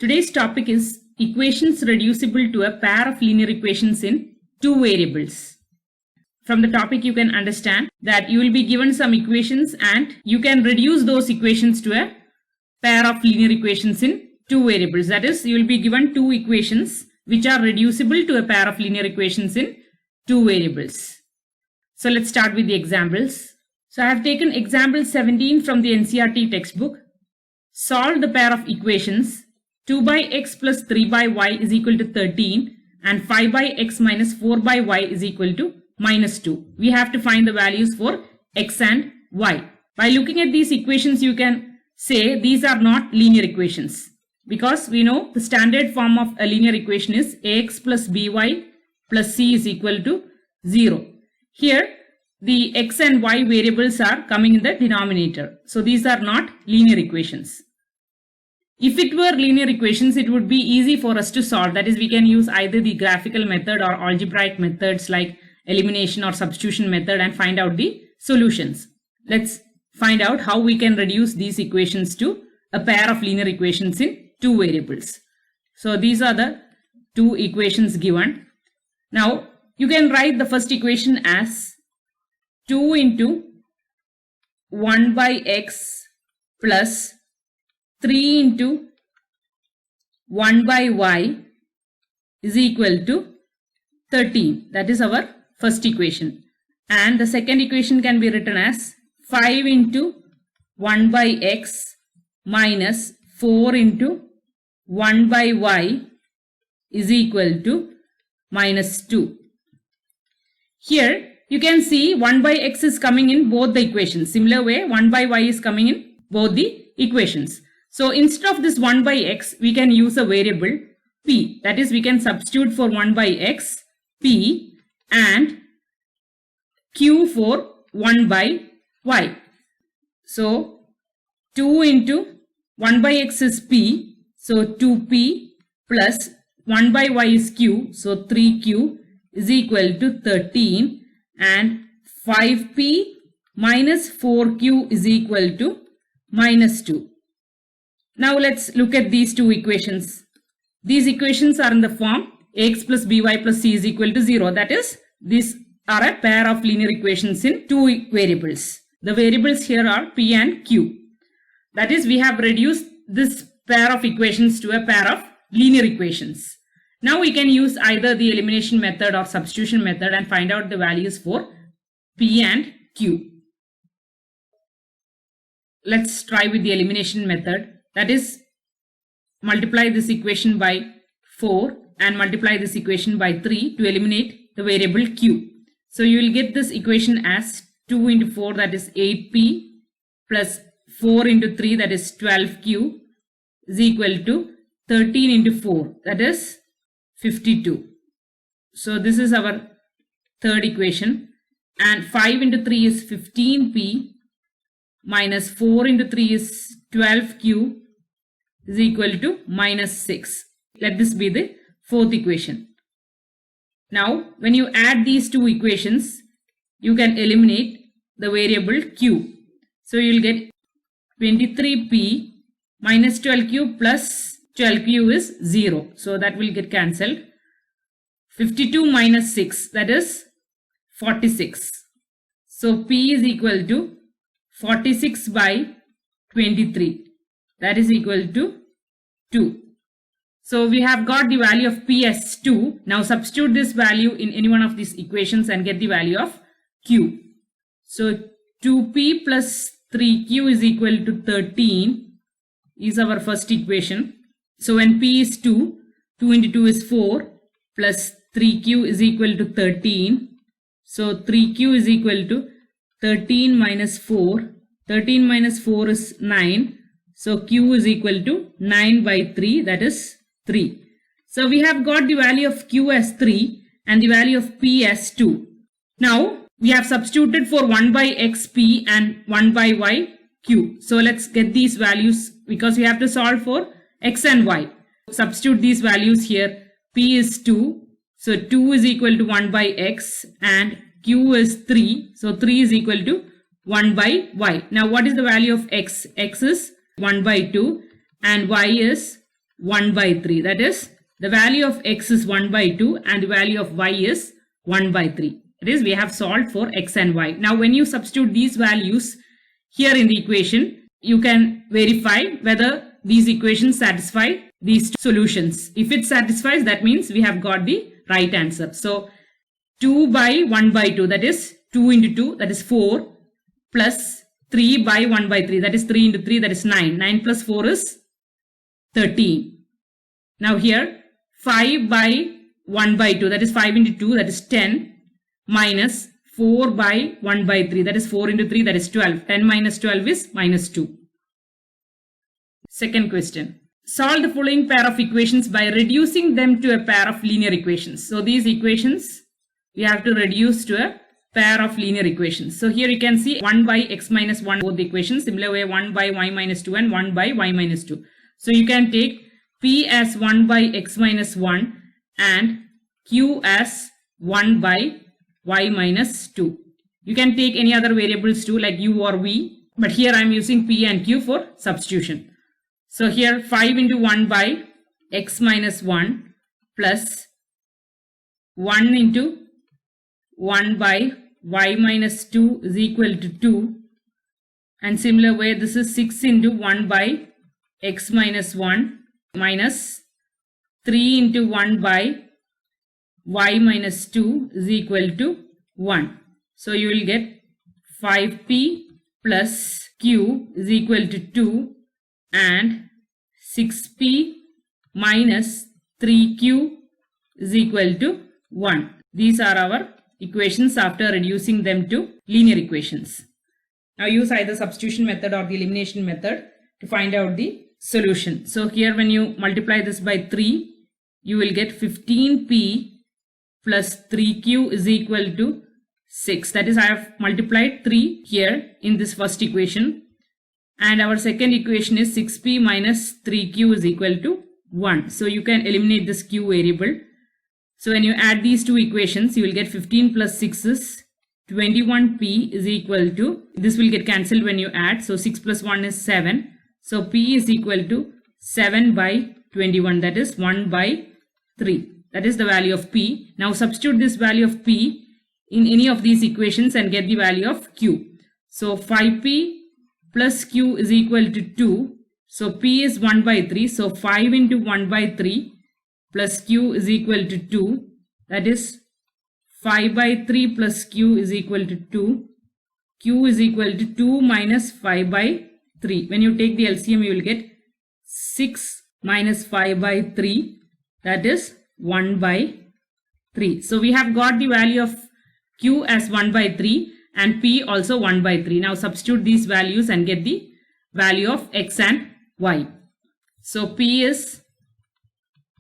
Today's topic is equations reducible to a pair of linear equations in two variables. From the topic you can understand that you will be given some equations and you can reduce those equations to a pair of linear equations in two variables. That is, you will be given two equations which are reducible to a pair of linear equations in two variables. So let's start with the examples. So I have taken example 17 from the NCERT textbook. Solve the pair of equations 2 by x plus 3 by y is equal to 13 and 5 by x minus 4 by y is equal to minus 2. We have to find the values for x and y. By looking at these equations, you can say these are not linear equations because we know the standard form of a linear equation is ax plus by plus c is equal to 0. Here the x and y variables are coming in the denominator. So these are not linear equations. If it were linear equations, it would be easy for us to solve. That is, we can use either the graphical method or algebraic methods like elimination or substitution method and find out the solutions. Let's find out how we can reduce these equations to a pair of linear equations in two variables. So these are the two equations given. Now you can write the first equation as 2 into 1 by x plus 3 into 1 by y is equal to 13. That is our first equation. And the second equation can be written as 5 into 1 by x minus 4 into 1 by y is equal to minus 2. Here you can see 1 by x is coming in both the equations. Similar way, 1 by y is coming in both the equations. So instead of this 1 by x, we can use a variable p. That is, we can substitute for 1 by x, p, and q for 1 by y. So 2 into 1 by x is p. So 2p plus 1 by y is q. So 3q is equal to 13. And 5p minus 4q is equal to minus 2. Now let's look at these two equations. These equations are in the form ax plus by plus c is equal to 0. That is, these are a pair of linear equations in two variables. The variables here are p and q. That is, we have reduced this pair of equations to a pair of linear equations. Now we can use either the elimination method or substitution method and find out the values for p and q. Let's try with the elimination method. That is, multiply this equation by 4 and multiply this equation by 3 to eliminate the variable q. So you will get this equation as 2 into 4, that is 8p, plus 4 into 3, that is 12q, is equal to 13 into 4, that is 52. So this is our third equation. And 5 into 3 is 15p minus 4 into 3 is 12q is equal to minus 6. Let this be the fourth equation. Now when you add these two equations, you can eliminate the variable q. So you will get 23p minus 12q plus 12q is 0. So that will get cancelled. 52 minus 6, that is 46. So p is equal to 46 by 23. That is equal to 2. So we have got the value of p as 2. Now substitute this value in any one of these equations and get the value of q. So 2p plus 3q is equal to 13 is our first equation. So when p is 2, 2 into 2 is 4 plus 3q is equal to 13. So 3q is equal to 13 minus 4. 13 minus 4 is 9. So q is equal to 9 by 3, that is 3. So we have got the value of q as 3 and the value of p as 2. Now we have substituted for 1 by x p and 1 by y q. So let's get these values because we have to solve for x and y. Substitute these values here. P is 2. So 2 is equal to 1 by x and q is 3. So 3 is equal to 1 by y. Now what is the value of x? X is 1 by 2 and y is 1 by 3. That is, the value of x is 1 by 2 and the value of y is 1 by 3. That is, we have solved for x and y. Now, when you substitute these values here in the equation, you can verify whether these equations satisfy these solutions. If it satisfies, that means we have got the right answer. So, 2 by 1 by 2, that is 2 into 2, that is 4, plus 3 by 1 by 3, that is 3 into 3, that is 9. 9 plus 4 is 13. Now here, 5 by 1 by 2, that is 5 into 2, that is 10, minus 4 by 1 by 3, that is 4 into 3, that is 12. 10 minus 12 is minus 2. Second question. Solve the following pair of equations by reducing them to a pair of linear equations. So these equations we have to reduce to a pair of linear equations. So here you can see 1 by x minus 1 both the equations. Similar way 1 by y minus 2 and 1 by y minus 2. So you can take p as 1 by x minus 1 and q as 1 by y minus 2. You can take any other variables too like u or v, but here I am using p and q for substitution. So here 5 into 1 by x minus 1 plus 1 into 1 by y minus 2 is equal to 2, and similar way this is 6 into 1 by x minus 1 minus 3 into 1 by y minus 2 is equal to 1. So you will get 5p plus q is equal to 2 and 6p minus 3q is equal to 1. These are our equations after reducing them to linear equations. Now use either substitution method or the elimination method to find out the solution. So here when you multiply this by 3, you will get 15p plus 3q is equal to 6. That is, I have multiplied 3 here in this first equation. And our second equation is 6p minus 3q is equal to 1. So you can eliminate this q variable. So when you add these two equations, you will get 15 plus 6 is 21p is equal to, this will get cancelled when you add. So 6 plus 1 is 7. So p is equal to 7 by 21, that is 1 by 3. That is the value of p. Now substitute this value of p in any of these equations and get the value of q. So 5p plus q is equal to 2. So p is 1 by 3. So 5 into 1 by 3 plus q is equal to 2. That is 5 by 3 plus q is equal to 2. Q is equal to 2 minus 5 by 3. When you take the LCM, you will get 6 minus 5 by 3. That is 1 by 3. So we have got the value of q as 1 by 3 and p also 1 by 3. Now substitute these values and get the value of x and y. So p is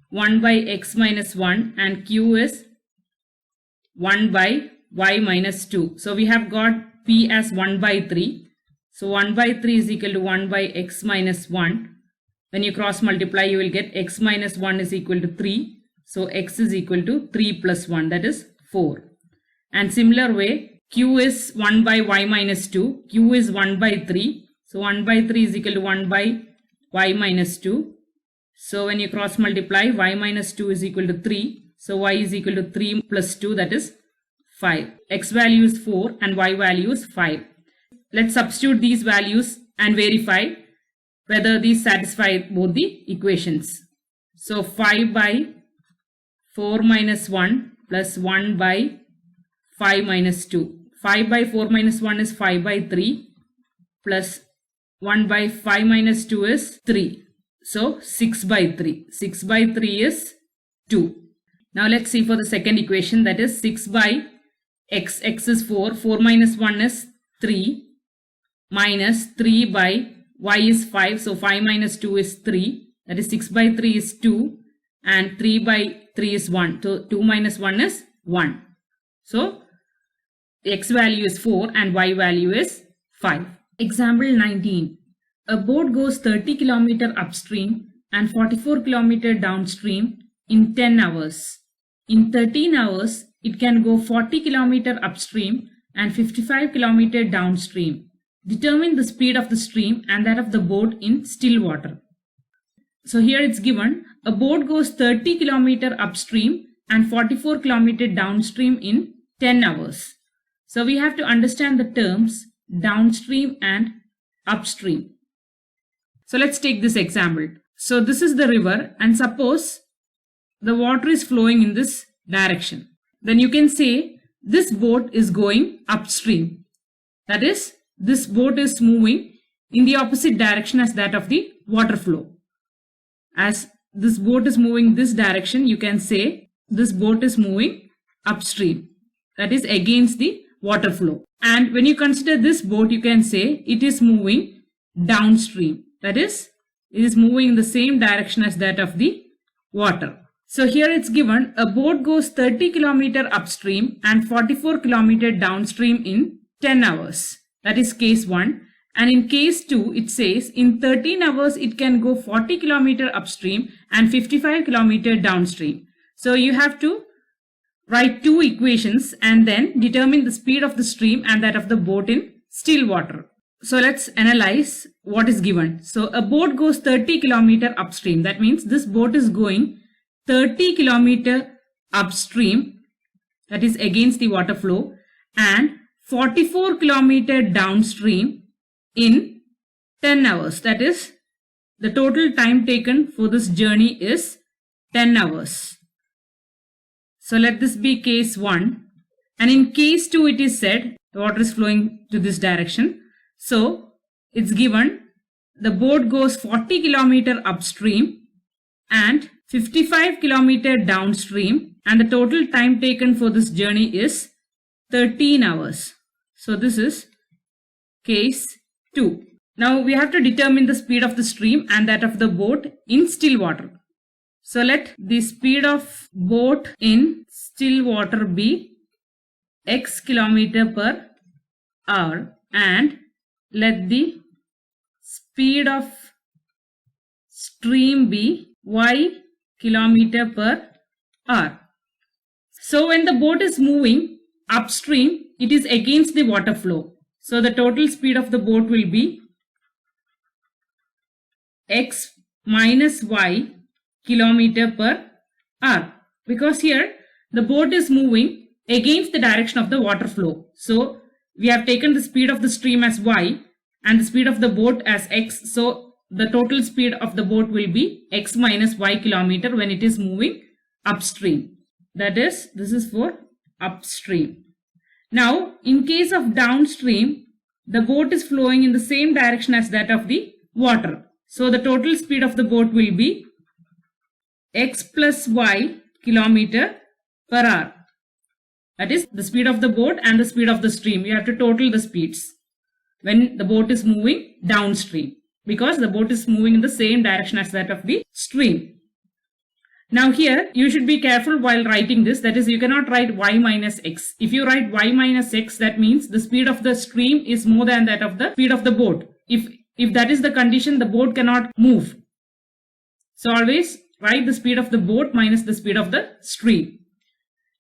1 by x minus 1 and q is 1 by y minus 2. So we have got p as 1 by 3. So 1 by 3 is equal to 1 by x minus 1. When you cross multiply, you will get x minus 1 is equal to 3. So x is equal to 3 plus 1, that is 4. And similar way, q is 1 by y minus 2. Q is 1 by 3. So 1 by 3 is equal to 1 by y minus 2. So when you cross multiply, y minus 2 is equal to 3. So y is equal to 3 plus 2, that is 5. X value is 4 and y value is 5. Let's substitute these values and verify whether these satisfy both the equations. So 5 by 4 minus 1 plus 1 by 5 minus 2. 5 by 4 minus 1 is 5 by 3 plus 1 by 5 minus 2 is 3. So 6 by 3. 6 by 3 is 2. Now let's see for the second equation, that is 6 by x. X is 4. 4 minus 1 is 3 minus 3 by y is 5. So 5 minus 2 is 3. That is 6 by 3 is 2 and 3 by 3 is 1. So 2 minus 1 is 1. So x value is 4 and y value is 5. Example 19. A boat goes 30 km upstream and 44 km downstream in 10 hours. In 13 hours, it can go 40 km upstream and 55 km downstream. Determine the speed of the stream and that of the boat in still water. So here it's given a boat goes 30 kilometer upstream and 44 kilometer downstream in 10 hours. So we have to understand the terms downstream and upstream. So let's take this example. So this is the river, and suppose the water is flowing in this direction. Then you can say this boat is going upstream. That is, this boat is moving in the opposite direction as that of the water flow. As this boat is moving this direction, you can say this boat is moving upstream. That is against the water flow. And when you consider this boat, you can say it is moving downstream. That is, it is moving in the same direction as that of the water. So here it's given a boat goes 30 kilometer upstream and 44 kilometer downstream in 10 hours. That is case 1. And in case 2, it says in 13 hours it can go 40 kilometer upstream and 55 kilometer downstream. So you have to write two equations and then determine the speed of the stream and that of the boat in still water. So let's analyze what is given. So a boat goes 30 kilometer upstream. That means this boat is going 30 kilometer upstream, that is against the water flow, and 44 kilometer downstream in 10 hours. That is, the total time taken for this journey is 10 hours. So let this be case 1. And in case 2, it is said the water is flowing to this direction. So it's given the boat goes 40 kilometer upstream and 55 kilometer downstream, and the total time taken for this journey is 13 hours. So this is case 2. Now we have to determine the speed of the stream and that of the boat in still water. So let the speed of boat in still water be x kilometer per hour, and let the speed of stream be y kilometer per hour. So when the boat is moving upstream, it is against the water flow. So the total speed of the boat will be x minus y kilometer per hour, because here the boat is moving against the direction of the water flow. So we have taken the speed of the stream as y and the speed of the boat as x. So the total speed of the boat will be x minus y kilometer when it is moving upstream. That is, this is for upstream. Now, in case of downstream, the boat is flowing in the same direction as that of the water. So the total speed of the boat will be x plus y kilometer per hour. That is the speed of the boat and the speed of the stream. You have to total the speeds when the boat is moving downstream, because the boat is moving in the same direction as that of the stream. Now here you should be careful while writing this. That is, you cannot write y minus x. If you write y minus x, that means the speed of the stream is more than that of the speed of the boat. If that is the condition, the boat cannot move. So always write the speed of the boat minus the speed of the stream.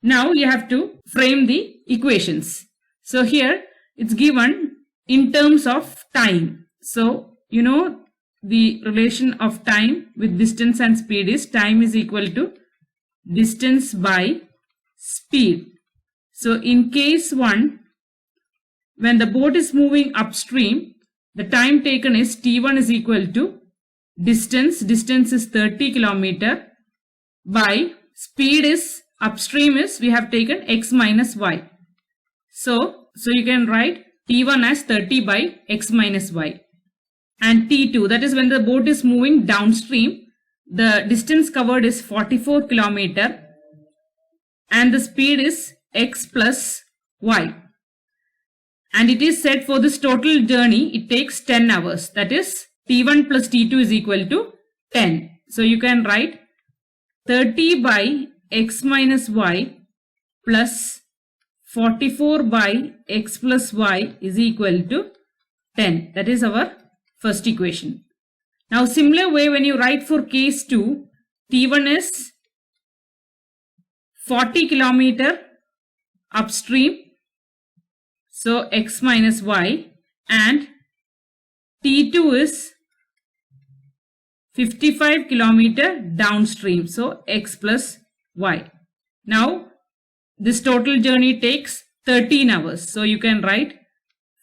Now you have to frame the equations. So here it's given in terms of time. So you know the relation of time with distance and speed is time is equal to distance by speed. So in case 1, when the boat is moving upstream, the time taken is t1 is equal to distance is 30 kilometer by speed is upstream is we have taken x minus y. So you can write t1 as 30 by x minus y. And t2, that is when the boat is moving downstream, the distance covered is 44 kilometer and the speed is x plus y. And it is said for this total journey, it takes 10 hours. That is t1 plus t2 is equal to 10. So you can write 30 by x minus y plus 44 by x plus y is equal to 10. That is our first equation. Now similar way, when you write for case 2, t1 is 40 kilometer upstream, so x minus y, and t2 is 55 kilometer downstream. So x plus y. Now this total journey takes 13 hours. So you can write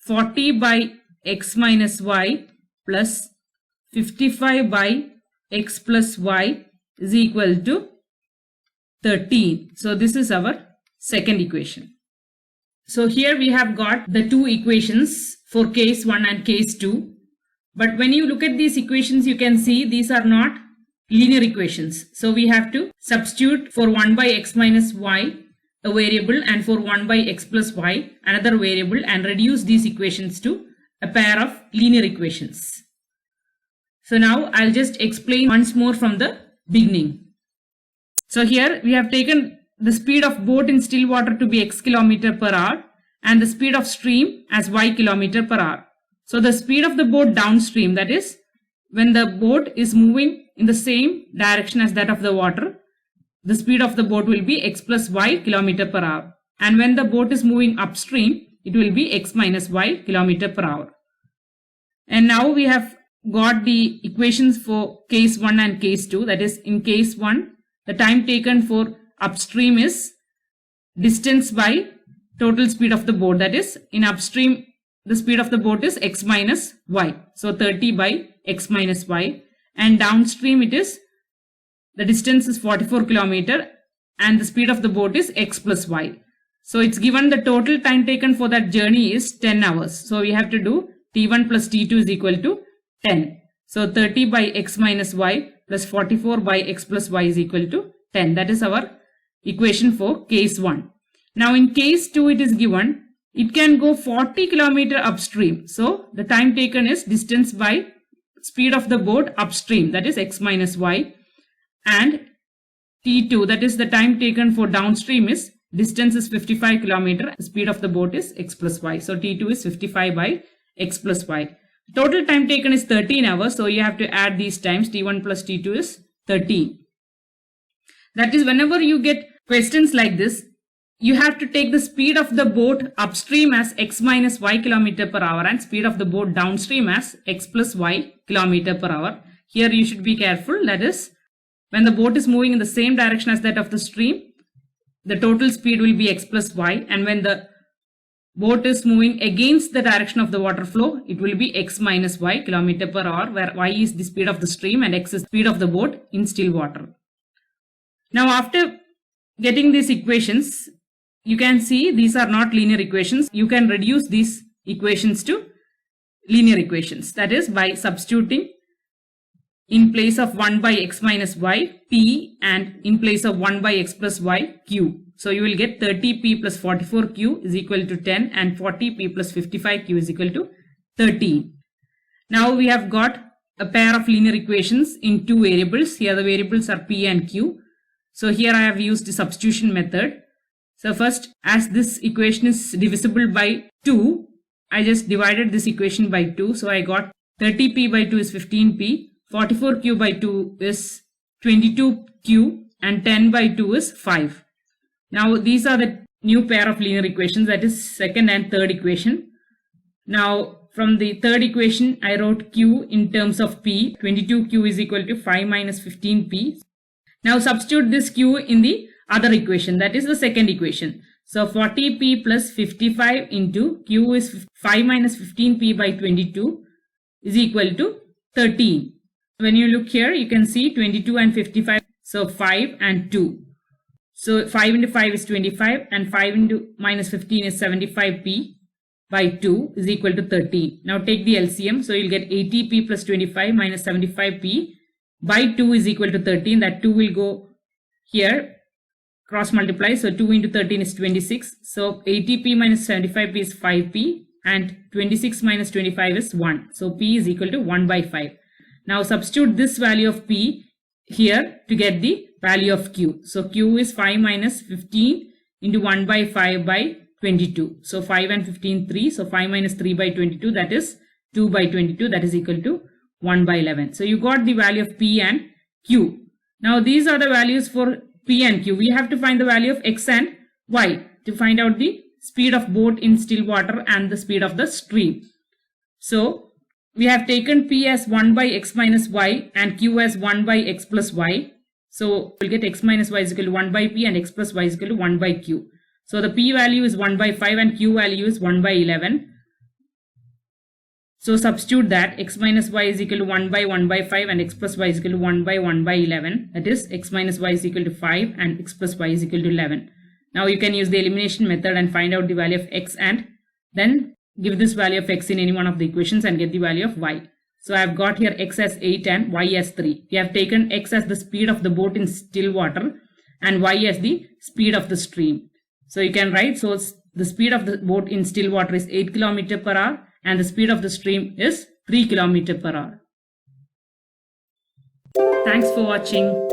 40 by x minus y plus 55 by x plus y is equal to 13. So this is our second equation. So here we have got the two equations for case 1 and case 2. But when you look at these equations, you can see these are not linear equations. So we have to substitute for 1 by x minus y a variable and for 1 by x plus y another variable and reduce these equations to a pair of linear equations. So now I'll just explain once more from the beginning. So here we have taken the speed of boat in still water to be x kilometer per hour and the speed of stream as y kilometer per hour. So the speed of the boat downstream, that is when the boat is moving in the same direction as that of the water, the speed of the boat will be x plus y kilometer per hour. And when the boat is moving upstream, it will be x minus y kilometer per hour. And now we have got the equations for case 1 and case 2. That is, in case 1, the time taken for upstream is distance by total speed of the boat. That is, in upstream, the speed of the boat is x minus y. So 30 by x minus y. And downstream it is, the distance is 44 kilometer and the speed of the boat is x plus y. So it's given the total time taken for that journey is 10 hours. So we have to do t1 plus t2 is equal to 10. So 30 by x minus y plus 44 by x plus y is equal to 10. That is our equation for case 1. Now in case 2 it is given, it can go 40 kilometer upstream. So the time taken is distance by speed of the boat upstream, that is x minus y. And t2, that is the time taken for downstream, is distance is 55 kilometer, the speed of the boat is x plus y. So t2 is 55 by x plus y. Total time taken is 13 hours. So you have to add these times. T1 plus T2 is 13. That is, whenever you get questions like this, you have to take the speed of the boat upstream as x minus y kilometer per hour and speed of the boat downstream as x plus y kilometer per hour. Here you should be careful. That is, when the boat is moving in the same direction as that of the stream, the total speed will be x plus y. And when the boat is moving against the direction of the water flow, it will be x minus y kilometer per hour, where y is the speed of the stream and x is the speed of the boat in still water. Now after getting these equations, you can see these are not linear equations. You can reduce these equations to linear equations. That is, by substituting in place of 1 by x minus y, p, and in place of 1 by x plus y, q. So you will get 30p plus 44q is equal to 10 and 40p plus 55q is equal to 13. Now we have got a pair of linear equations in two variables. Here the variables are p and q. So here I have used the substitution method. So first, as this equation is divisible by 2, I just divided this equation by 2. So I got 30p by 2 is 15p, 44q by 2 is 22q, and 10 by 2 is 5. Now these are the new pair of linear equations, that is second and third equation. Now from the third equation, I wrote q in terms of p. 22q is equal to 5 minus 15p. Now substitute this q in the other equation, that is the second equation. So 40p plus 55 into q is 5 minus 15p by 22 is equal to 13. When you look here, you can see 22 and 55. So 5 and 2. So 5 into 5 is 25 and 5 into minus 15 is 75p by 2 is equal to 13. Now take the LCM. So you'll get 80p plus 25 minus 75p by 2 is equal to 13. That 2 will go here, cross multiply. So 2 into 13 is 26. So 80p minus 75p is 5p and 26 minus 25 is 1. So p is equal to 1 by 5. Now substitute this value of p here to get the value of q. So q is 5 minus 15 into 1 by 5 by 22. So 5 and 15, 3. So 5 minus 3 by 22, that is 2 by 22, that is equal to 1 by 11. So you got the value of p and q. Now these are the values for p and q. We have to find the value of x and y to find out the speed of boat in still water and the speed of the stream. So we have taken P as 1 by x minus y and Q as 1 by x plus y. So we'll get x minus y is equal to 1 by P and x plus y is equal to 1 by Q. So the P value is 1 by 5 and Q value is 1 by 11. So substitute that x minus y is equal to 1 by 5 and x plus y is equal to 1 by 11. That is x minus y is equal to 5 and x plus y is equal to 11. Now you can use the elimination method and find out the value of x and then give this value of x in any one of the equations and get the value of y. So I have got here x as 8 and y as 3. We have taken x as the speed of the boat in still water and y as the speed of the stream. So you can write, so the speed of the boat in still water is 8 km per hour and the speed of the stream is 3 km per hour. Thanks for watching.